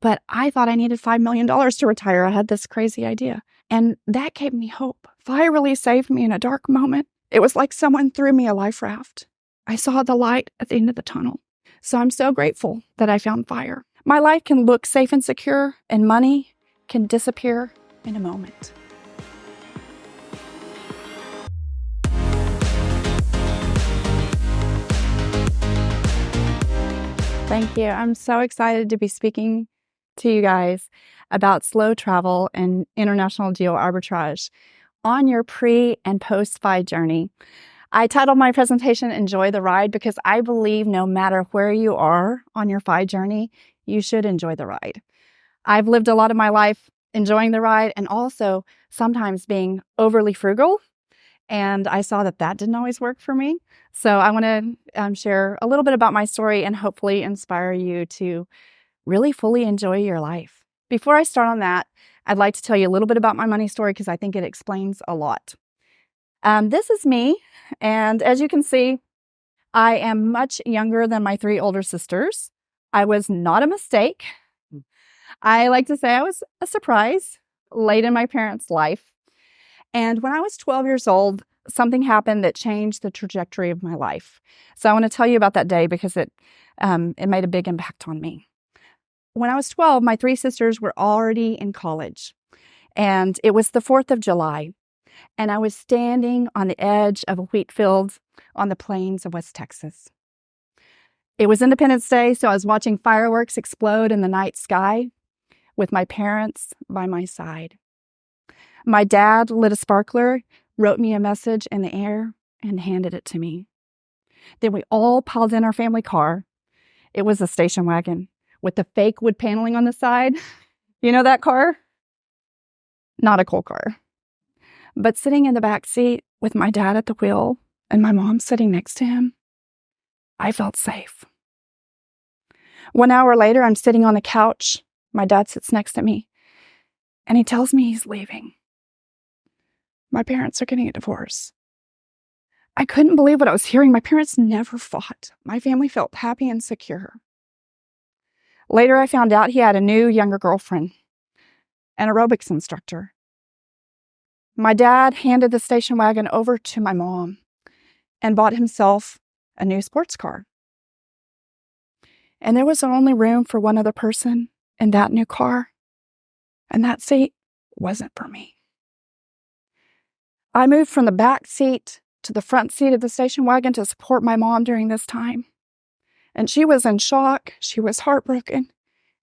But I thought I needed $5 million to retire. I had this crazy idea. And that gave me hope. FI really saved me in a dark moment. It was like someone threw me a life raft. I saw the light at the end of the tunnel. So I'm so grateful that I found fire. My life can look safe and secure, and money can disappear in a moment. Thank you. I'm so excited to be speaking to you guys about slow travel and international geo arbitrage on your pre and post FI journey. I titled my presentation Enjoy the Ride because I believe no matter where you are on your FI journey, you should enjoy the ride. I've lived a lot of my life enjoying the ride and also sometimes being overly frugal. And I saw that that didn't always work for me. So I want to share a little bit about my story and hopefully inspire you to really fully enjoy your life. Before I start on that, I'd like to tell you a little bit about my money story because I think it explains a lot. This is me. And as you can see, I am much younger than my 3 older sisters. I was not a mistake. I like to say I was a surprise late in my parents' life. And when I was 12 years old, something happened that changed the trajectory of my life. So I want to tell you about that day because it made a big impact on me. When I was 12, my 3 sisters were already in college. And it was the 4th of July. And I was standing on the edge of a wheat field on the plains of West Texas. It was Independence Day, so I was watching fireworks explode in the night sky with my parents by my side. My dad lit a sparkler, wrote me a message in the air, and handed it to me. Then we all piled in our family car. It was a station wagon with the fake wood paneling on the side. You know that car? Not a cool car. But sitting in the back seat with my dad at the wheel and my mom sitting next to him, I felt safe. 1 hour later, I'm sitting on the couch. My dad sits next to me, and he tells me he's leaving. My parents are getting a divorce. I couldn't believe what I was hearing. My parents never fought. My family felt happy and secure. Later, I found out he had a new, younger girlfriend, an aerobics instructor. My dad handed the station wagon over to my mom and bought himself a new sports car. And there was only room for one other person in that new car, and that seat wasn't for me. I moved from the back seat to the front seat of the station wagon to support my mom during this time. And she was in shock, she was heartbroken,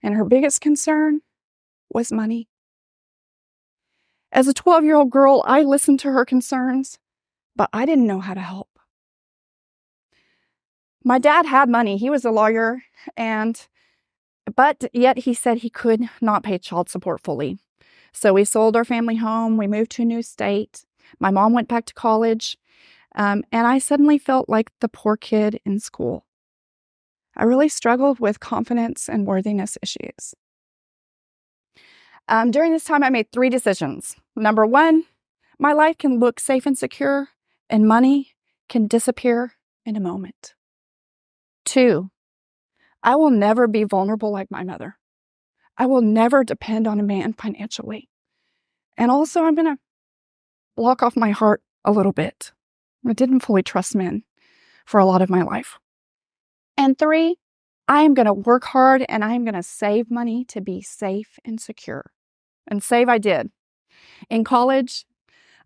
and her biggest concern was money. As a 12-year-old girl, I listened to her concerns, but I didn't know how to help. My dad had money. He was a lawyer, but yet he said he could not pay child support fully. So we sold our family home. We moved to a new state. My mom went back to college, and I suddenly felt like the poor kid in school. I really struggled with confidence and worthiness issues. During this time, I made 3 decisions. Number 1, my life can look safe and secure, and money can disappear in a moment. 2, I will never be vulnerable like my mother. I will never depend on a man financially. And also, I'm going to block off my heart a little bit. I didn't fully trust men for a lot of my life. And 3, I am going to work hard and I am going to save money to be safe and secure. And save I did. In college,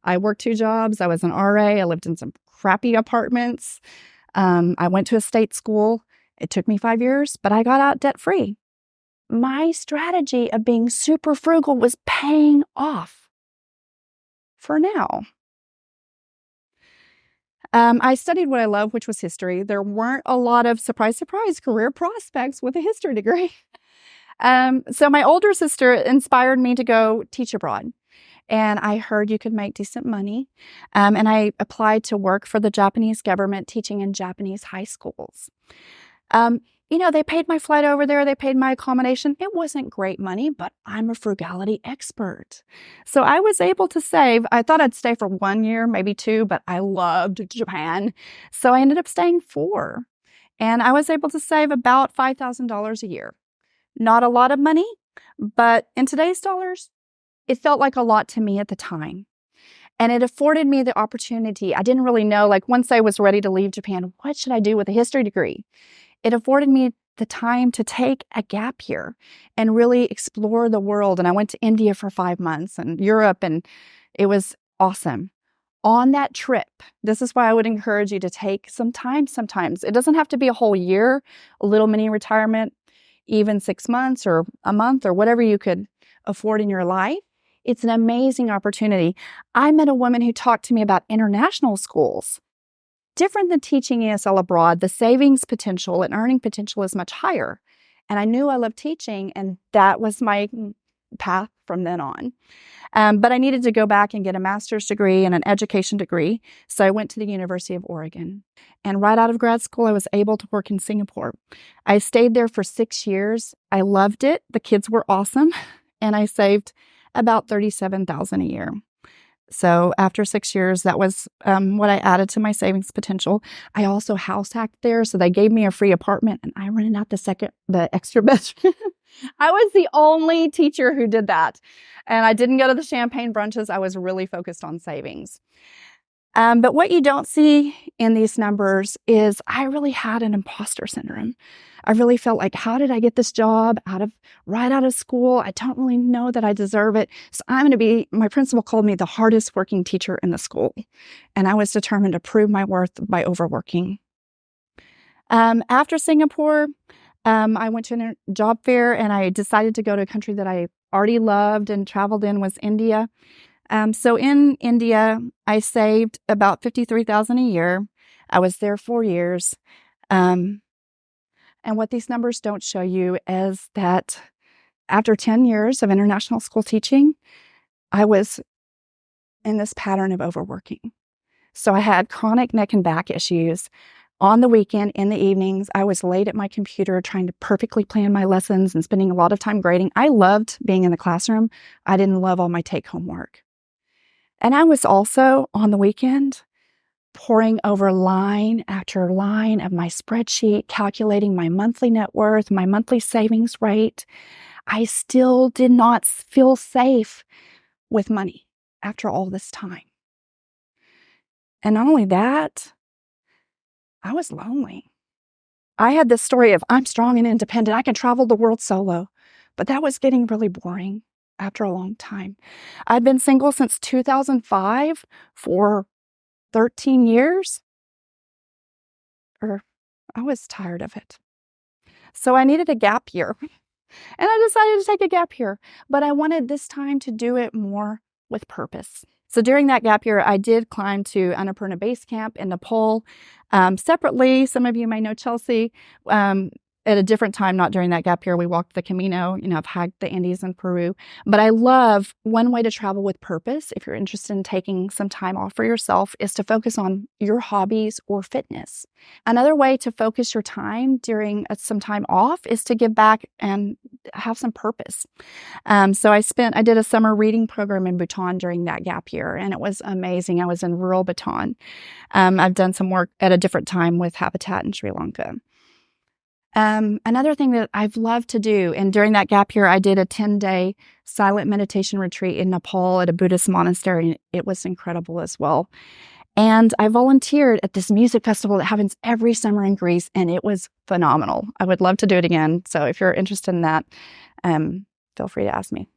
I worked 2 jobs. I was an RA. I lived in some crappy apartments. I went to a state school. It took me 5 years, but I got out debt-free. My strategy of being super frugal was paying off. For now. I studied what I love, which was history. There weren't a lot of, surprise, surprise, career prospects with a history degree. So my older sister inspired me to go teach abroad. And I heard you could make decent money. And I applied to work for the Japanese government teaching in Japanese high schools. They paid my flight over there. They paid my accommodation. It wasn't great money, but I'm a frugality expert. So I was able to save. I thought I'd stay for 1 year, maybe 2, but I loved Japan. So I ended up staying 4. And I was able to save about $5,000 a year. Not a lot of money, But in today's dollars, it felt like a lot to me at the time. And it afforded me the opportunity. I didn't really know, like once I was ready to leave Japan, what should I do with a history degree? It afforded me the time to take a gap year and really explore the world. And I went to India for 5 months and Europe, and it was awesome. On that trip, this is why I would encourage you to take some time sometimes. It doesn't have to be a whole year, a little mini retirement, even 6 months or a month or whatever you could afford in your life. It's an amazing opportunity. I met a woman who talked to me about international schools. Different than teaching ESL abroad, the savings potential and earning potential is much higher. And I knew I loved teaching, and that was my path from then on. But I needed to go back and get a master's degree and an education degree. So I went to the University of Oregon. And right out of grad school, I was able to work in Singapore. I stayed there for 6 years. I loved it. The kids were awesome. And I saved about $37,000 a year. So after 6 years, that was what I added to my savings potential. I also house hacked there. So they gave me a free apartment and I rented out the extra bedroom. I was the only teacher who did that. And I didn't go to the champagne brunches. I was really focused on savings. But what you don't see in these numbers is I really had an imposter syndrome. I really felt like, how did I get this job right out of school? I don't really know that I deserve it. So my principal called me the hardest working teacher in the school. And I was determined to prove my worth by overworking. After Singapore, I went to a job fair and I decided to go to a country that I already loved and traveled in was India. So in India, I saved about $53,000 a year. I was there 4 years. And what these numbers don't show you is that after 10 years of international school teaching, I was in this pattern of overworking. So I had chronic neck and back issues. On the weekend, in the evenings, I was late at my computer trying to perfectly plan my lessons and spending a lot of time grading. I loved being in the classroom. I didn't love all my take-home work. And I was also, on the weekend, poring over line after line of my spreadsheet, calculating my monthly net worth, my monthly savings rate. I still did not feel safe with money after all this time. And not only that, I was lonely. I had this story of I'm strong and independent. I can travel the world solo. But that was getting really boring after a long time. I'd been single since 2005 for 13 years. I was tired of it. So I needed a gap year. And I decided to take a gap year. But I wanted this time to do it more with purpose. So during that gap year, I did climb to Annapurna Base Camp in Nepal. Separately, some of you may know Chelsea. At a different time, not during that gap year, we walked the Camino. I've hiked the Andes in Peru. But I love one way to travel with purpose, if you're interested in taking some time off for yourself, is to focus on your hobbies or fitness. Another way to focus your time during some time off is to give back and have some purpose. So I did a summer reading program in Bhutan during that gap year, and it was amazing. I was in rural Bhutan. I've done some work at a different time with Habitat in Sri Lanka. Another thing that I've loved to do, and during that gap year, I did a 10-day silent meditation retreat in Nepal at a Buddhist monastery, and it was incredible as well. And I volunteered at this music festival that happens every summer in Greece, and it was phenomenal. I would love to do it again. So if you're interested in that, feel free to ask me.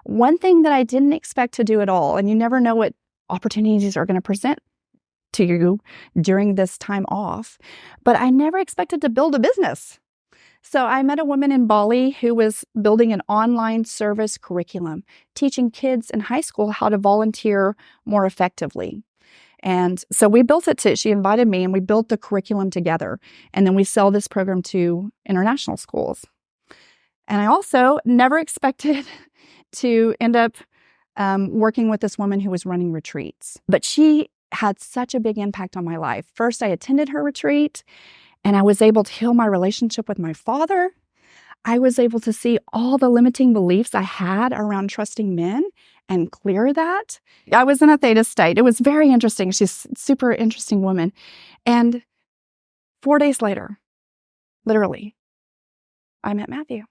One thing that I didn't expect to do at all, and you never know what opportunities are going to present to you during this time off, but I never expected to build a business. So I met a woman in Bali who was building an online service curriculum, teaching kids in high school how to volunteer more effectively. And so we built it she invited me and we built the curriculum together. And then we sell this program to international schools. And I also never expected to end up working with this woman who was running retreats, but she had such a big impact on my life. First, I attended her retreat and I was able to heal my relationship with my father. I was able to see all the limiting beliefs I had around trusting men and clear that. I was in a theta state. It was very interesting. She's a super interesting woman. And 4 days later, literally, I met Matthew.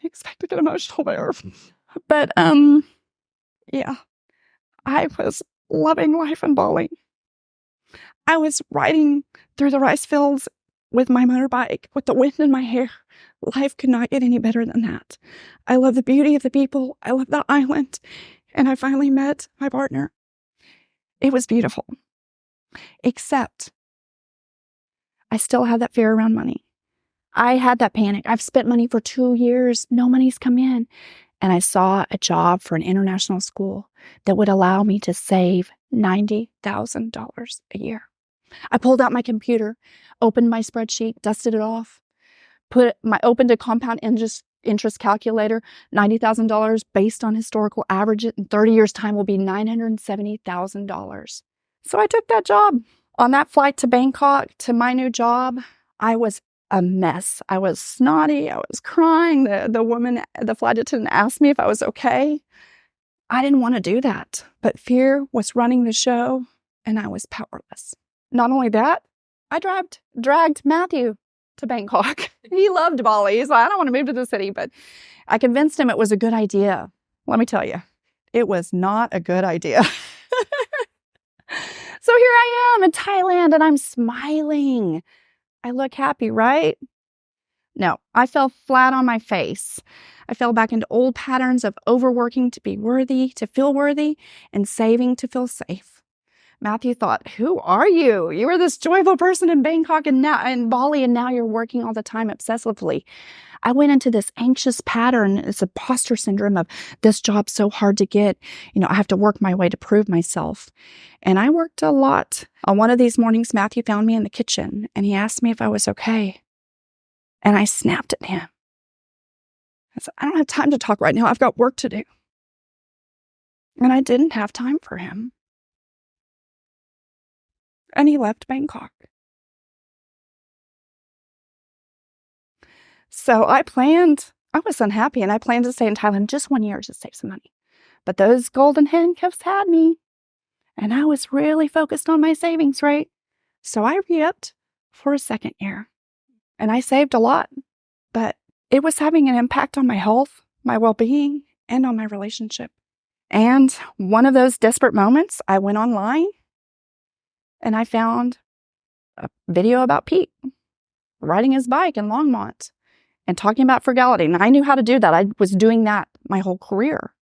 expect to get emotional there. But, yeah, I was loving life in Bali. I was riding through the rice fields with my motorbike, with the wind in my hair. Life could not get any better than that. I love the beauty of the people. I love the island. And I finally met my partner. It was beautiful. Except I still had that fear around money. I had that panic. I've spent money for 2 years. No money's come in. And I saw a job for an international school that would allow me to save $90,000 a year. I pulled out my computer, opened my spreadsheet, dusted it off, opened a compound interest calculator. $90,000 based on historical average in 30 years' time will be $970,000. So I took that job. On that flight to Bangkok, to my new job, I was a mess. I was snotty. I was crying. The woman, the flight attendant, asked me if I was okay. I didn't want to do that, but fear was running the show, and I was powerless. Not only that, I dragged Matthew to Bangkok. He loved Bali. He's like, I don't want to move to the city, but I convinced him it was a good idea. Let me tell you, it was not a good idea. So here I am in Thailand, and I'm smiling. I look happy, right? No, I fell flat on my face. I fell back into old patterns of overworking to be worthy, to feel worthy, and saving to feel safe. Matthew thought, who are you? You were this joyful person in Bangkok and now in Bali, and now you're working all the time obsessively. I went into this anxious pattern, this imposter syndrome of this job's so hard to get. I have to work my way to prove myself. And I worked a lot. On one of these mornings, Matthew found me in the kitchen and he asked me if I was okay. And I snapped at him. I said, I don't have time to talk right now. I've got work to do. And I didn't have time for him. And he left Bangkok. So I was unhappy, and I planned to stay in Thailand just 1 year to save some money. But those golden handcuffs had me, and I was really focused on my savings rate. So I re-upped for a second year, and I saved a lot, but it was having an impact on my health, my well-being, and on my relationship. And one of those desperate moments, I went online, and I found a video about Pete riding his bike in Longmont and talking about frugality. And I knew how to do that. I was doing that my whole career.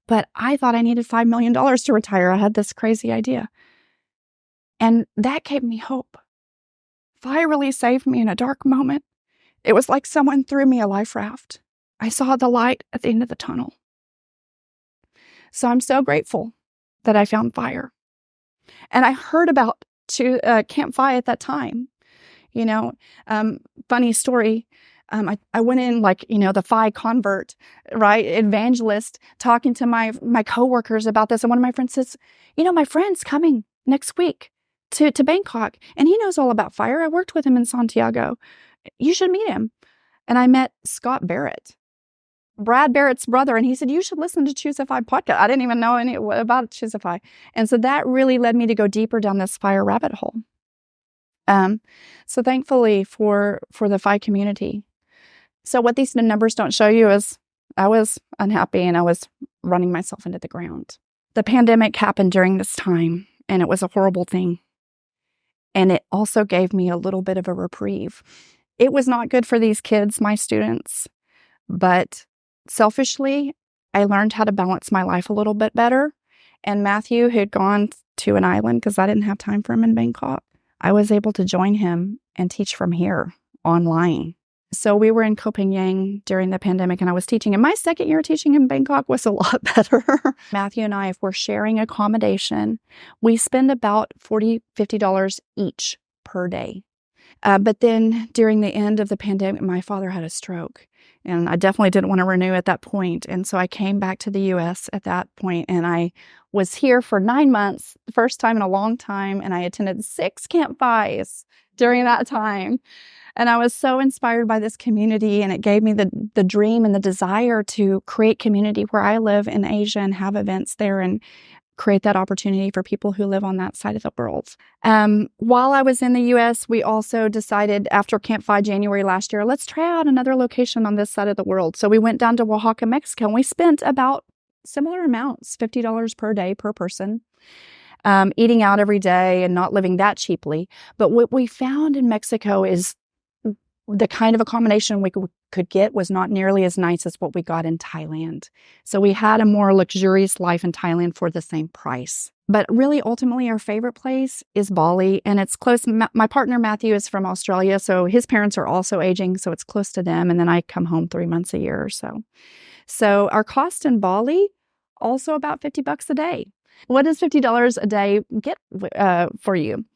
But I thought I needed $5 million to retire. I had this crazy idea. And that gave me hope. FI really saved me in a dark moment. It was like someone threw me a life raft. I saw the light at the end of the tunnel. So I'm so grateful that I found fire. And I heard about CampFI at that time. Funny story. I went in like, the FI convert, right? Evangelist, talking to my coworkers about this. And one of my friends says, my friend's coming next week to Bangkok, and he knows all about fire. I worked with him in Santiago. You should meet him. And I met Scott Barrett, Brad Barrett's brother, and he said, you should listen to Choose a FI podcast. I didn't even know any about Choose a FI. And so that really led me to go deeper down this fire rabbit hole. So thankfully for the FI community. So what these numbers don't show you is I was unhappy and I was running myself into the ground. The pandemic happened during this time, and it was a horrible thing. And it also gave me a little bit of a reprieve. It was not good for these kids, my students, but selfishly, I learned how to balance my life a little bit better. And Matthew had gone to an island because I didn't have time for him in Bangkok. I was able to join him and teach from here online. So we were in Koh Phangan during the pandemic, and I was teaching. And my second year teaching in Bangkok was a lot better. Matthew and I, if we're sharing accommodation, we spend about $40, $50 each per day. But then during the end of the pandemic, my father had a stroke, and I definitely didn't want to renew at that point. And so I came back to the U.S. at that point, and I was here for 9 months, the first time in a long time, and I attended 6 CampFIs during that time. And I was so inspired by this community, and it gave me the dream and the desire to create community where I live in Asia and have events there. And create that opportunity for people who live on that side of the world. While I was in the U.S., we also decided after CampFI January last year, let's try out another location on this side of the world. So we went down to Oaxaca, Mexico, and we spent about similar amounts, $50 per day per person, eating out every day and not living that cheaply. But what we found in Mexico is the kind of accommodation we could get was not nearly as nice as what we got in Thailand. So we had a more luxurious life in Thailand for the same price. But really, ultimately, our favorite place is Bali, and it's close. My partner, Matthew, is from Australia, so his parents are also aging, so it's close to them, and then I come home 3 months a year or so. So our cost in Bali, also about $50 a day. What does $50 a day get for you?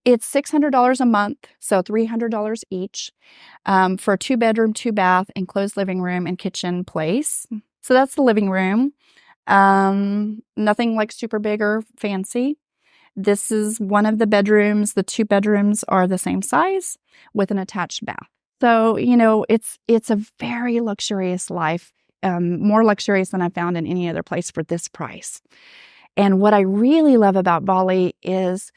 It's $600 a month, so $300 each, for a 2-bedroom, 2-bath, enclosed living room and kitchen place. So that's the living room. Nothing like super big or fancy. This is one of the bedrooms. The 2 bedrooms are the same size with an attached bath. So, it's a very luxurious life, more luxurious than I found in any other place for this price. And what I really love about Bali is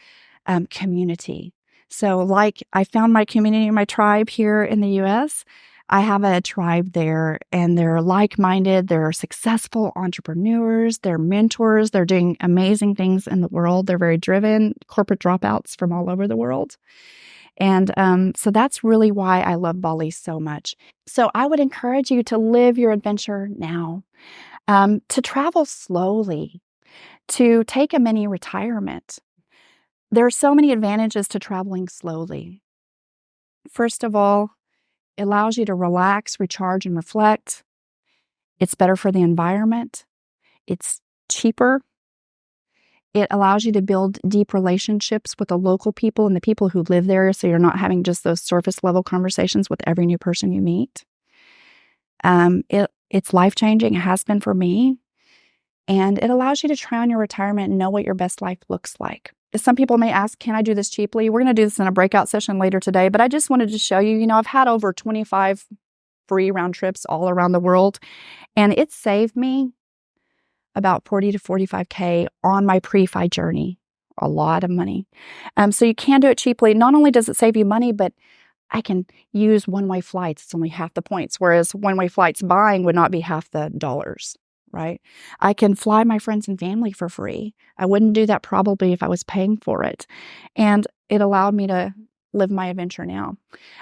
community. So like I found my community, my tribe here in the U.S., I have a tribe there, and they're like-minded. They're successful entrepreneurs. They're mentors. They're doing amazing things in the world. They're very driven, corporate dropouts from all over the world. And so that's really why I love Bali so much. So I would encourage you to live your adventure now, to travel slowly, to take a mini retirement. There are so many advantages to traveling slowly. First of all, it allows you to relax, recharge, and reflect. It's better for the environment. It's cheaper. It allows you to build deep relationships with the local people and the people who live there, so you're not having just those surface level conversations with every new person you meet. It's life-changing. It has been for me. And it allows you to try on your retirement and know what your best life looks like. Some people may ask, can I do this cheaply? We're going to do this in a breakout session later today, but I just wanted to show you, I've had over 25 free round trips all around the world, and it saved me about 40 to 45K on my pre-FI journey. A lot of money. So you can do it cheaply. Not only does it save you money, but I can use one-way flights. It's only half the points, whereas one-way flights buying would not be half the dollars. Right? I can fly my friends and family for free. I wouldn't do that probably if I was paying for it. And it allowed me to live my adventure now.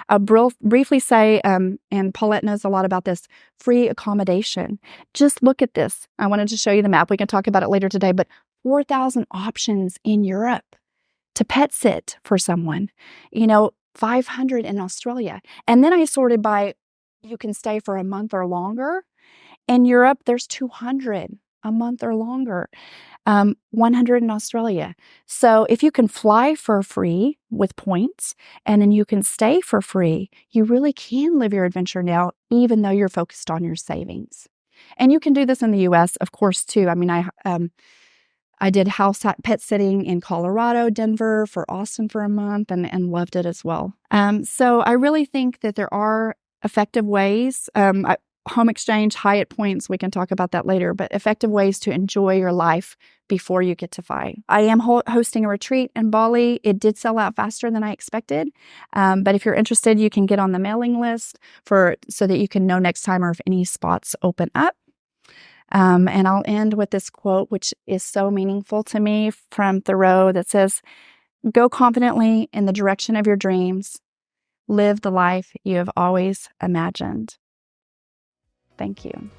I'll briefly say, and Paulette knows a lot about this, free accommodation. Just look at this. I wanted to show you the map. We can talk about it later today, but 4,000 options in Europe to pet sit for someone. 500 in Australia. And then I sorted by, you can stay for a month or longer. In Europe, there's 200 a month or longer, 100 in Australia. So if you can fly for free with points, and then you can stay for free, you really can live your adventure now, even though you're focused on your savings. And you can do this in the U.S., of course, too. I mean, I did pet sitting in Colorado, Denver, for Austin for a month, and loved it as well. So I really think that there are effective ways. Home exchange, Hyatt points, we can talk about that later, but effective ways to enjoy your life before you get to FI. I am hosting a retreat in Bali. It did sell out faster than I expected, but if you're interested, you can get on the mailing list so that you can know next time or if any spots open up. And I'll end with this quote, which is so meaningful to me, from Thoreau, that says, "Go confidently in the direction of your dreams. Live the life you have always imagined." Thank you.